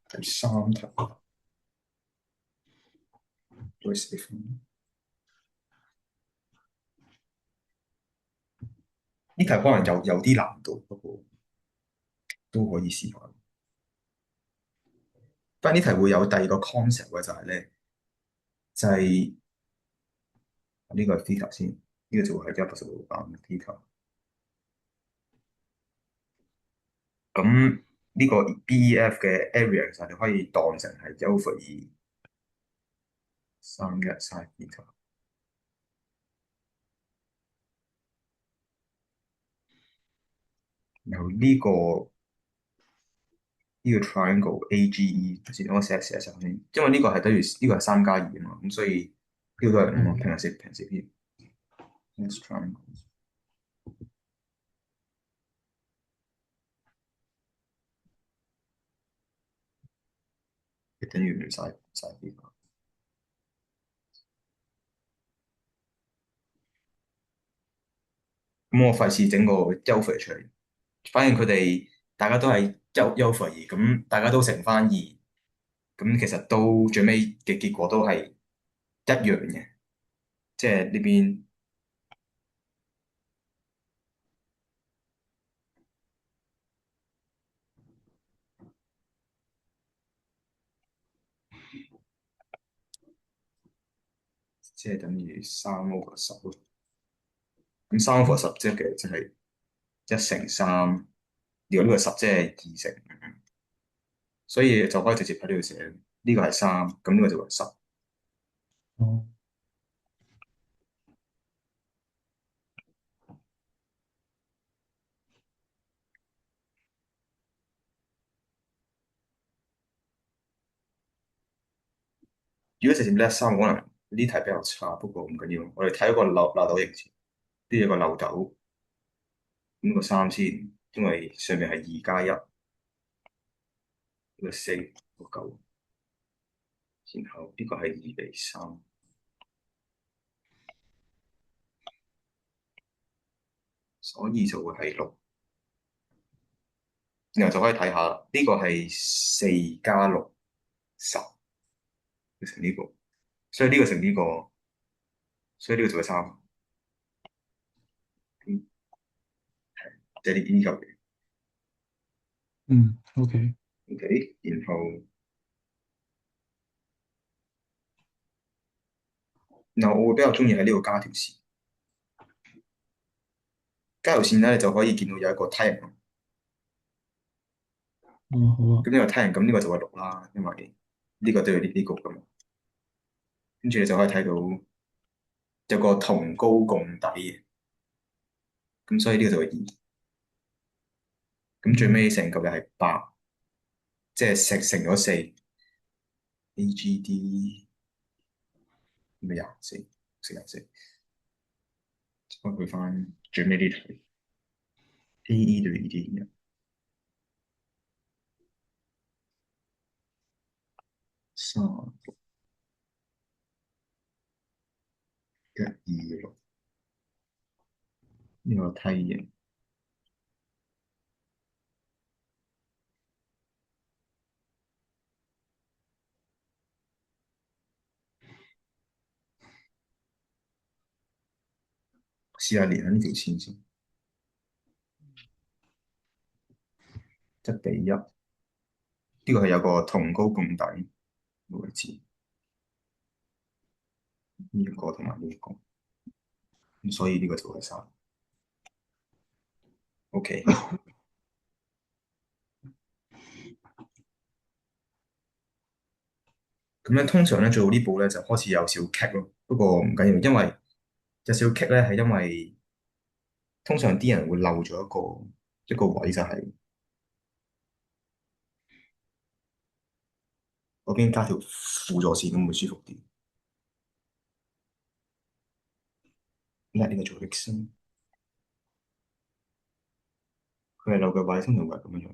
第三題再試呢題可能有啲難度，不過都可以試下。但呢題會有第二個 concept 嘅就係咧，就係、呢個係 theta 先，呢個就會係180度版 theta。咁呢個 BEF 嘅 area 其實你可以當成係1/31 sin theta。然後呢個 triangle AGE，先我寫先，因為呢個係等於呢個係3+2啊嘛，咁所以呢個都係5啊，嗯平時啲 this triangle 等於晒呢個。咁我費事整個優肥出嚟，反正佢哋大家都係優肥兒，咁大家都乘翻二，咁其實都最尾嘅結果都係一樣嘅，即係呢邊即係等於3/10咯。咁3/10即係其實即係1乘3，如果呢個十即係2乘5，所以就可以直接喺呢度寫呢個係3，咁呢個就係10。哦如果直接叻3，可能呢題比較差，不過唔緊要，我哋睇一個漏斗形先，呢有個漏斗，咁個3先，因為上面係2+1，呢個4個9，然後呢個係2/3，所以就會係6。然後就可以睇下呢個係4+6，10乘呢個，所以呢個乘呢個，所以呢個就係3。即係呢嚿嘢。嗯，OK。OK，然後我會比較中意喺呢度加條線，加條線咧你就可以見到有一個梯形。哦，好啊。咁呢個梯形，咁呢個就係6啦，因為呢個都有呢個噶嘛。跟住你就可以睇到有個同高共底嘅，咁所以呢個就係2。咁最尾嗯成嚿嘢係8，即係乘咗4。AGD 咩24乘24，再去翻最尾呢題 AE 對 ED 3/126呢個梯形。試下連下呢條線先，1/1，呢個係有個同高共底嘅位置，呢一個同埋呢一個，咁所以呢個就係3。OK，咁咧通常咧做到呢步咧就開始有少棘咯，不過唔緊要，因為有少棘咧係因為通常啲人會漏咗一個位，就係嗰邊加條輔助線咁會舒服啲。呢個做 X，佢係漏嘅位通常會係咁樣樣。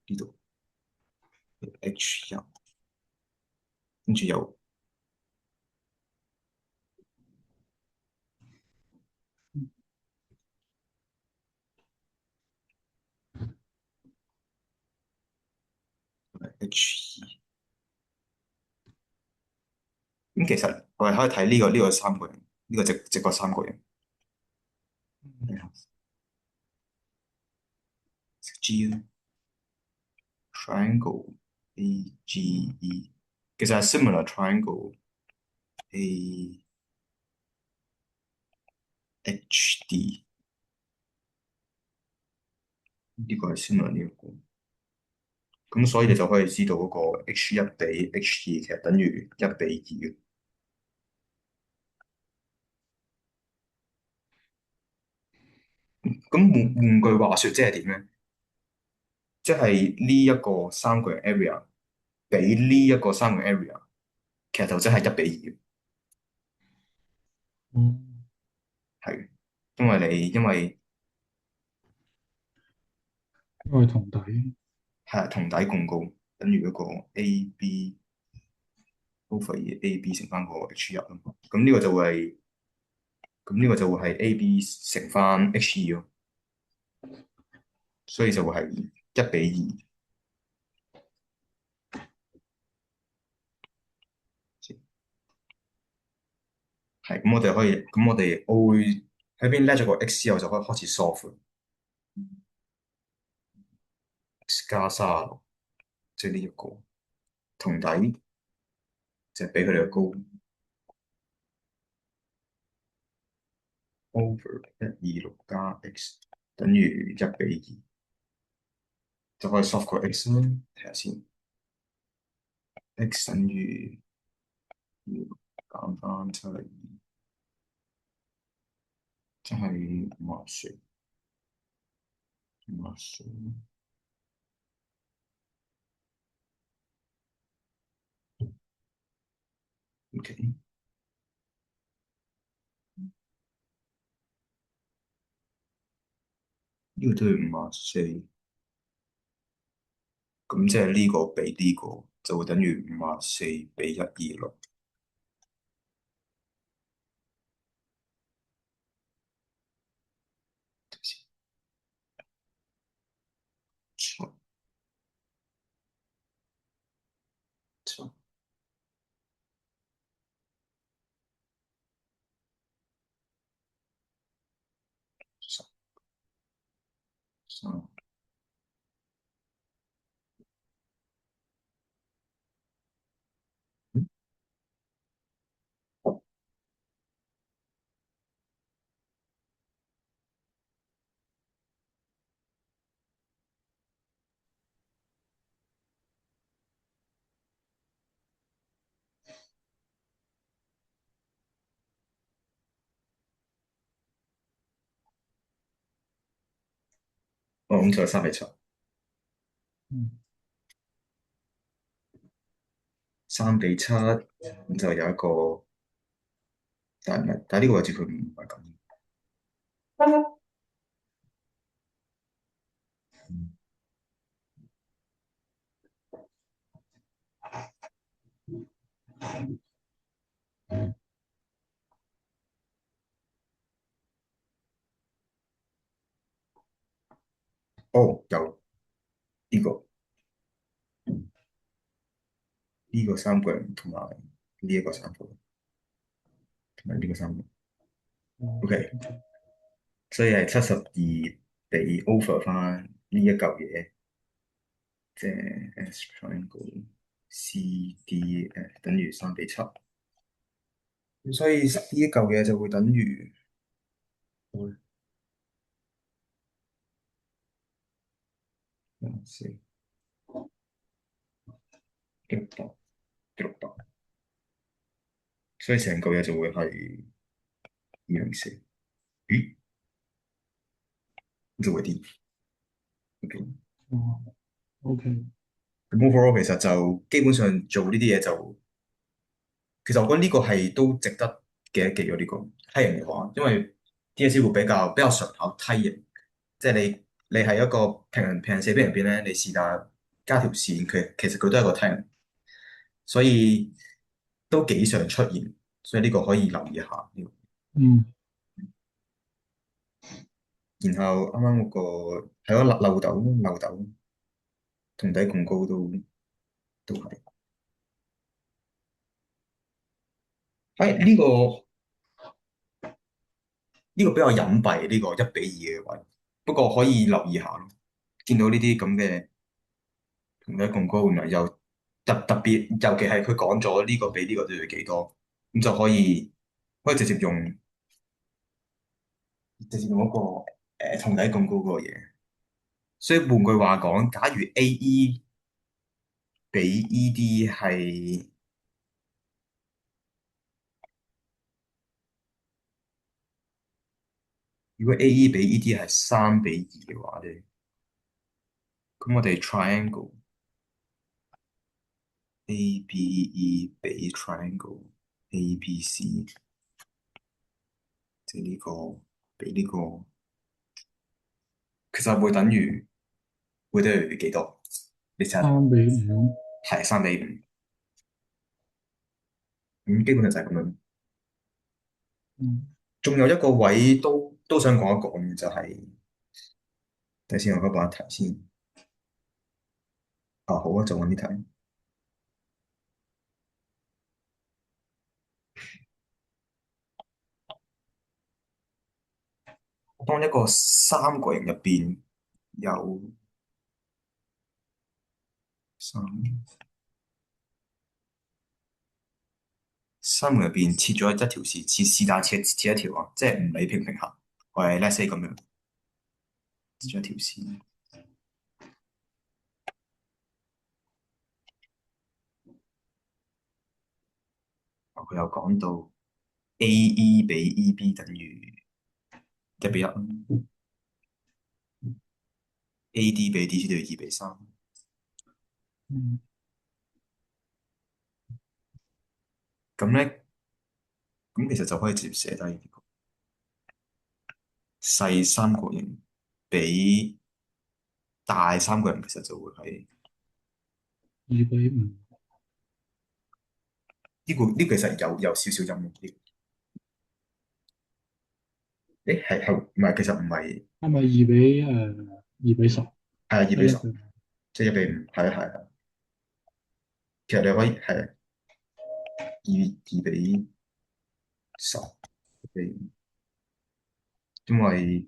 呢度 H1，跟住又 H2。咁其實我哋可以睇呢個三角形，呢個直角三角形。嗯，G 咧，triangle AGE，其實係 similar triangle AHD，呢個係 similar 呢一個。咁所以你就可以知道嗰個 H1比 H2其實等於1比2嘅。咁換句話說，即係點咧？即係呢一個三角形 area 比呢一個三角形 area，其實就真係1比2。嗯，係，因為因為同底。係同底共高，等於嗰個 AB over AB 乘翻個 H1啊嘛。咁呢個就會係 AB 乘翻 H2咯，所以就會係1比2。係，咁我哋會喺邊 let 咗個 x 之後就可以開始 solve x 加36，即係呢一個同底就係俾佢哋嘅高 over 126加 x 等於1比2，就可以 solve 個 x 啦。睇下先，x 等於要減翻702，即係54，54，OK，呢個都係54，咁即係呢個比呢個就會等於54比126。錯錯錯錯。哦，咁就係3比7，嗯3比7，咁就有一個，但係呢個位置佢唔係咁。哦，有呢個三角形同埋呢一個三角形同埋呢個三角形哦，OK，，OK，所以係72比 over 翻呢一嚿嘢，即係 S triangle CDF 等於3比7，咁所以呢一嚿嘢就會等於，4600，所以成嚿嘢就會係204。咦？就會啲，OK。哦，OK，咁 overall 其實就基本上做呢啲嘢就，其實我覺得呢個係都值得記一記咗呢個梯形嘅話，因為 DSE 會比較常考梯形，即係你係一個平行四邊形入邊咧，你是但加條線，其實佢都係個梯形，所以都幾常出現，所以呢個可以留意下。嗯然後啱啱嗰個係個漏斗同底共高都。都係。呢個比較隱蔽，呢個1:2嘅位，不過可以留意下咯。見到呢啲咁嘅同體共高，原來又特別，尤其係佢講咗呢個比呢個都要幾多，咁就可以直接用嗰個同體共高嗰個嘢。所以換句話講，假如 AE 比 ED 係，如果 AE 比 ED 係3:2嘅話咧，咁我哋 triangle ABE 比 triangle ABC，即係呢個比呢個，其實會等於幾多？你試下，3:5。係3:5，咁基本上就係咁樣。嗯仲有一個位都想講一講嘅，就係等先，我嗰把題先。啊，好啊，就揾啲題。當一個三角形入邊有三角入邊切咗一條線，是但切一條啊，即係唔理平唔平衡，我係 let's say 咁樣切咗一條線。佢有講到 AE 比 EB 等於1:1，AD 比 DC 等於2:3。嗯咁咧，咁其實就可以直接寫低呢個細三角形比大三角形，其實就會係2:5。呢個其實有少少音嘅。誒係唔係？其實唔係，係咪2:10？係2:10，得一個。即係1:5，係。其實你可以係2:10，1:5，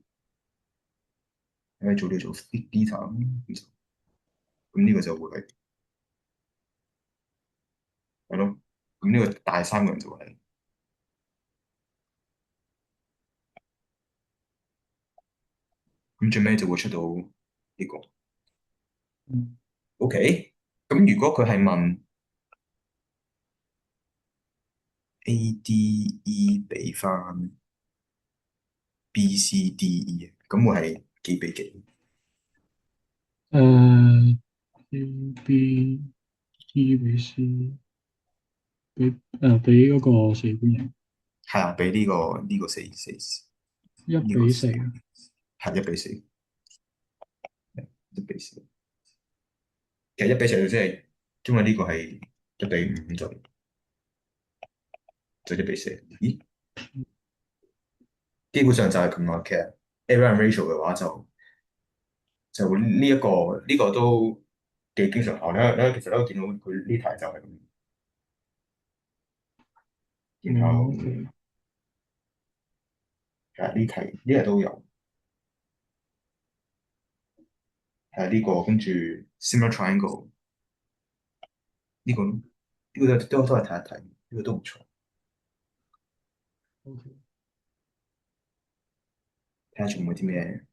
因為做呢做 beta 咁呢個就會係咯。咁呢個大三角形就會係咁，最尾就會出到呢個。嗯 OK，咁如果佢係問 ADE 比翻 BCDE 咁會係幾比幾？誒，A B E 比 C 比嗰個四邊形。係啊，比呢個一呢個比四。係1:4，一比四。其實1:4即係因為呢個係1:5就1:4。咦？基本上就係咁啦。其實 area and ratio 嘅話就會呢個都幾經常考。你其實都見到佢呢題就係咁。然後哦，OK。其實呢題都有，係呢個跟住 similar triangle 呢個都係睇一睇，呢個都唔錯。OK。睇下仲有冇啲咩？